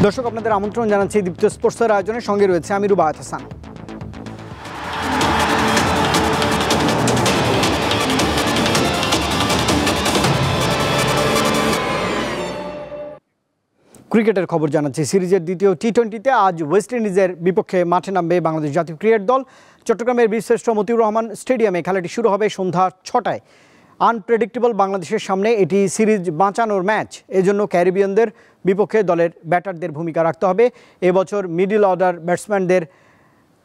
দর্শক আপনাদের আমন্ত্রণ জানাচ্ছি দীপ্ত স্পোর্টসের আয়োজনের সঙ্গে রয়েছে আমি রুবায়েত হাসান। ক্রিকেটের খবর জানাচ্ছি। সিরিজের দ্বিতীয় টি-20তে আজ ওয়েস্ট ইন্ডিজের বিপক্ষে মাঠে নামবে বাংলাদেশ জাতীয় ক্রিকেট দল। চট্টগ্রামের বীরশ্রেষ্ঠ মতিউর রহমান স্টেডিয়ামে খেলাটি শুরু হবে সন্ধ্যা 6টায়। আনপ্রেডিক্টেবল বাংলাদেশের সামনে এটি সিরিজ বাঁচানোর ম্যাচ, এজন্য ক্যারিবিয়ানদের বিপক্ষে দলের ব্যাটারদের ভূমিকা রাখতে হবে। এবছর মিডল অর্ডার ব্যাটসম্যানদের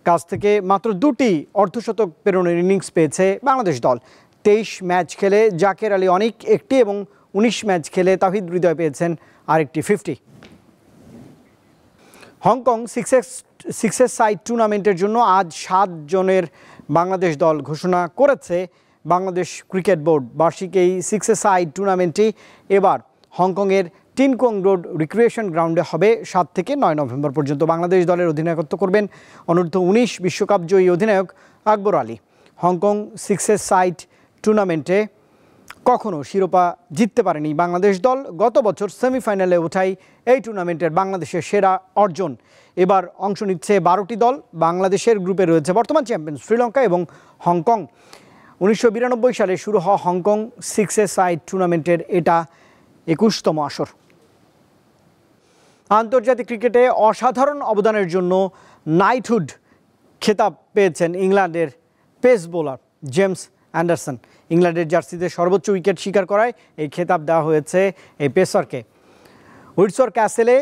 কাছ থেকে মাত্র 2টি অর্ধশতক প্রেরণের ইনিংস পেয়েছে বাংলাদেশ দল। 23 ম্যাচ খেলে জাকের আলী অনিক একটি এবং 19 ম্যাচ খেলে তাহিদ হৃদয় পেয়েছেন আরেকটি 50। হংকং সিক্সেস সাইড টুর্নামেন্টের জন্য আজ 7 জনের বাংলাদেশ দল ঘোষণা করেছে বাংলাদেশ ক্রিকেট বোর্ড। বার্ষিক এই সিক্সেস সাইড টুর্নামেন্টটি এবার হংকংয়ের টিনকং রোড রিক্রিয়েশন গ্রাউন্ডে হবে 7 থেকে 9 নভেম্বর পর্যন্ত। বাংলাদেশ দলের অধিনায়কত্ব করবেন অনূর্ধ্ব 19 বিশ্বকাপ জয়ী অধিনায়ক Akbar Ali. Hong Kong sixes side টুর্নামেন্টে কখনো শিরোপা জিততে পারেনি বাংলাদেশ দল। গত বছর সেমিফাইনালে ওঠাই এই টুর্নামেন্টের বাংলাদেশের সেরা অর্জন। এবার অংশ নিচ্ছে 12টি দল। বাংলাদেশের গ্রুপে রয়েছে বর্তমান চ্যাম্পিয়ন শ্রীলঙ্কা এবং হংকং। 1992 সালে শুরু হওয়া হংকং সিক্সেস সাইড টুর্নামেন্টের এটা 21তম আসর। আন্তর্জাতিক ক্রিকেটে অসাধারণ অবদানের জন্য নাইটহুড খেতাব পেয়েছেন ইংল্যান্ডের পেস বোলার জেমস অ্যান্ডারসন। ইংল্যান্ডের জার্সিতে সর্বোচ্চ উইকেট শিকার করায় এই খেতাব দেওয়া হয়েছে এই পেসারকে। উইন্ডসর ক্যাসেলে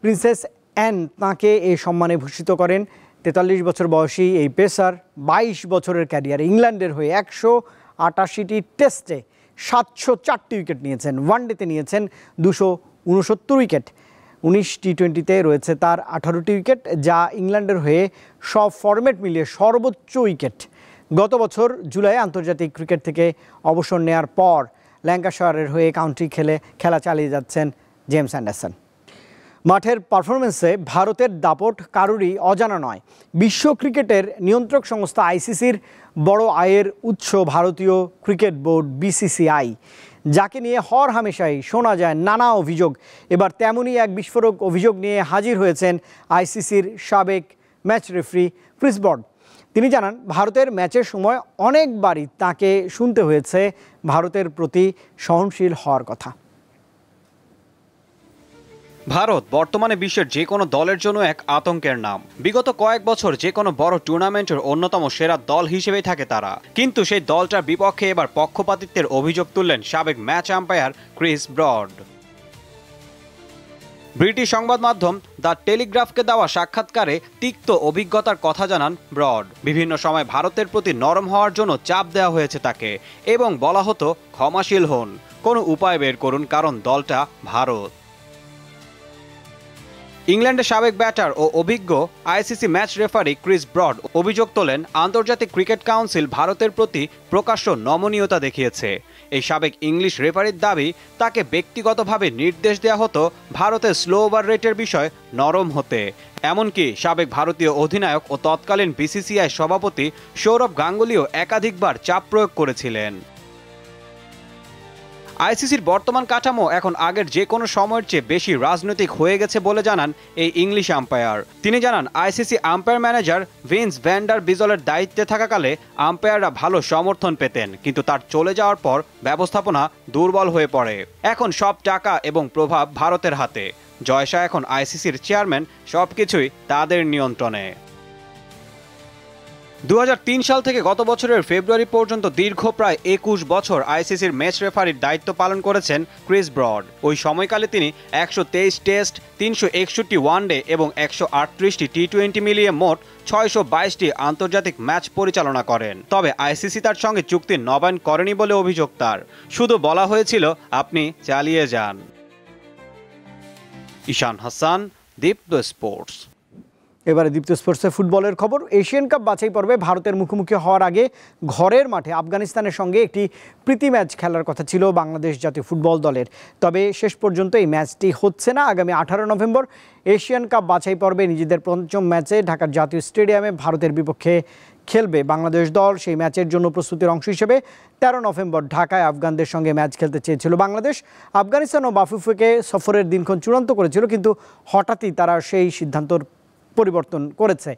প্রিন্সেস অ্যান তাঁকে এই সম্মানে ভূষিত করেন। 43 বছর বয়সী এই পেসার 22 বছরের ক্যারিয়ারে ইংল্যান্ডের হয়ে 188টি টেস্টে 704টি উইকেট নিয়েছেন। ওয়ানডেতে নিয়েছেন 269 উইকেট। 19 টি-20তে রয়েছে তার 18টি উইকেট, যা ইংল্যান্ডের হয়ে সব ফরম্যাট মিলিয়ে সর্বোচ্চ উইকেট। গত বছর জুলাই আন্তর্জাতিক ক্রিকেট থেকে অবসর নেয়ার পর ল্যাঙ্কাশায়ারের হয়ে কাউন্টি খেলা চালিয়ে যাচ্ছেন জেমস অ্যান্ডারসন। মাঠের পারফরমেন্সে ভারতের দাপট কারুরই অজানা নয়। বিশ্ব ক্রিকেটের নিয়ন্ত্রক সংস্থা আইসিসির বড় আয়ের উৎস ভারতীয় ক্রিকেট বোর্ড বিসিসিআই, যাকে নিয়ে হরহামেশাই শোনা যায় নানা অভিযোগ। এবার তেমনই এক বিস্ফোরক অভিযোগ নিয়ে হাজির হয়েছেন আইসিসির সাবেক ম্যাচ রেফারি ক্রিস ব্রড। তিনি জানান, ভারতের ম্যাচের সময় অনেকবারই তাকে শুনতে হয়েছে ভারতের প্রতি সহনশীল হওয়ার কথা। ভারত বর্তমানে বিশ্বের যে কোনো দলের জন্য এক আতঙ্কের নাম। বিগত কয়েক বছর যে কোনো বড় টুর্নামেন্টের অন্যতম সেরা দল হিসেবেই থাকে তারা। কিন্তু সেই দলটার বিপক্ষে এবার পক্ষপাতিত্বের অভিযোগ তুললেন সাবেক match umpire Chris Broad. British সংবাদ মাধ্যম দ্য টেলিগ্রাফকে দেওয়া সাক্ষাৎকারে তিক্ত অভিজ্ঞতার কথা জানান ব্রড। বিভিন্ন সময় ভারতের প্রতি নরম হওয়ার জন্য চাপ দেওয়া হয়েছে তাকে এবং বলা হতো ক্ষমাশীল হন, কোনো উপায় বের করুন, কারণ দলটা ভারত। ইংল্যান্ডের সাবেক ব্যাটার ও অভিজ্ঞ ICC match referee Chris Broad অভিযোগ তোলেন, আন্তর্জাতিক ক্রিকেট কাউন্সিল ভারতের প্রতি প্রকাশ্য নমনীয়তা দেখিয়েছে। এই সাবেক ইংলিশ রেফারির দাবি, তাকে ব্যক্তিগতভাবে নির্দেশ দেওয়া হতো ভারতের স্লো ওভার রেটের বিষয় নরম হতে। এমনকি সাবেক ভারতীয় অধিনায়ক ও তৎকালীন বিসিসিআই সভাপতি সৌরভ গাঙ্গুলিও একাধিকবার চাপ প্রয়োগ করেছিলেন। আইসিসির বর্তমান কাঠামো এখন আগের যে কোনো সময়ের চেয়ে বেশি রাজনৈতিক হয়ে গেছে বলে জানান এই ইংলিশ আম্পায়ার। তিনি জানান, ICC umpire manager Vince van der বিজলের দায়িত্বে থাকাকালে আম্পায়াররা ভালো সমর্থন পেতেন, কিন্তু তার চলে যাওয়ার পর ব্যবস্থাপনা দুর্বল হয়ে পড়ে। এখন সব টাকা এবং প্রভাব ভারতের হাতে। জয়শাহ এখন আইসিসির চেয়ারম্যান, সবকিছুই তাদের নিয়ন্ত্রণে। 2003 সাল থেকে গত বছরের ফেব্রুয়ারি পর্যন্ত দীর্ঘ প্রায় 21 বছর আইসিসির ম্যাচ রেফারির দায়িত্ব পালন করেছেন ক্রিস ব্রড। ওই সময়কালে তিনি 123 টেস্ট, 361টি ওয়ানডে এবং 138টি টি-20 মিলিয়ে মোট 622টি আন্তর্জাতিক ম্যাচ পরিচালনা করেন। তবে আইসিসি তার সঙ্গে চুক্তি নবায়ন করেনি বলে অভিযোগ তার। শুধু বলা হয়েছিল, আপনি চালিয়ে যান। ঈশান হাসান, দীপ্ত স্পোর্টস। এবারে দীপ্ত স্পোর্টসে ফুটবলের খবর। এশিয়ান কাপ বাছাই পর্বে ভারতের মুখোমুখি হওয়ার আগে ঘরের মাঠে আফগানিস্তানের সঙ্গে একটি প্রীতি ম্যাচ খেলার কথা ছিল বাংলাদেশ জাতীয় ফুটবল দলের। তবে শেষ পর্যন্ত এই ম্যাচটি হচ্ছে না। আগামী 18 নভেম্বর এশিয়ান কাপ বাছাই পর্বে নিজেদের পঞ্চম ম্যাচে ঢাকার জাতীয় স্টেডিয়ামে ভারতের বিপক্ষে খেলবে বাংলাদেশ দল। সেই ম্যাচের জন্য প্রস্তুতির অংশ হিসেবে 13 নভেম্বর ঢাকায় আফগানদের সঙ্গে ম্যাচ খেলতে চেয়েছিল বাংলাদেশ। আফগানিস্তান ও বাফুফেকে সফরের দিনক্ষণ চূড়ান্ত করেছিল, কিন্তু হঠাৎই তারা সেই সিদ্ধান্তর পরিবর্তন করেছে।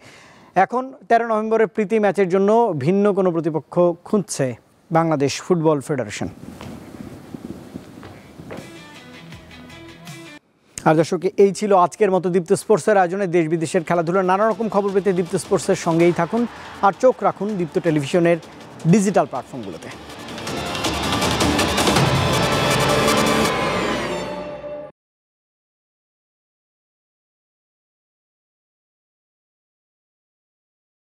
এখন 13 নভেম্বরের প্রীতি ম্যাচের জন্য ভিন্ন কোনো প্রতিপক্ষ খুঁজছে বাংলাদেশ ফুটবল ফেডারেশন। আর দর্শক, এই ছিল আজকের মতো দীপ্ত স্পোর্টসের আয়োজনে দেশ বিদেশের খেলাধুলার নানা রকম খবর পেতে দীপ্ত স্পোর্টসের সঙ্গেই থাকুন আর চোখ রাখুন দীপ্ত টেলিভিশনের ডিজিটাল প্ল্যাটফর্মগুলোতে।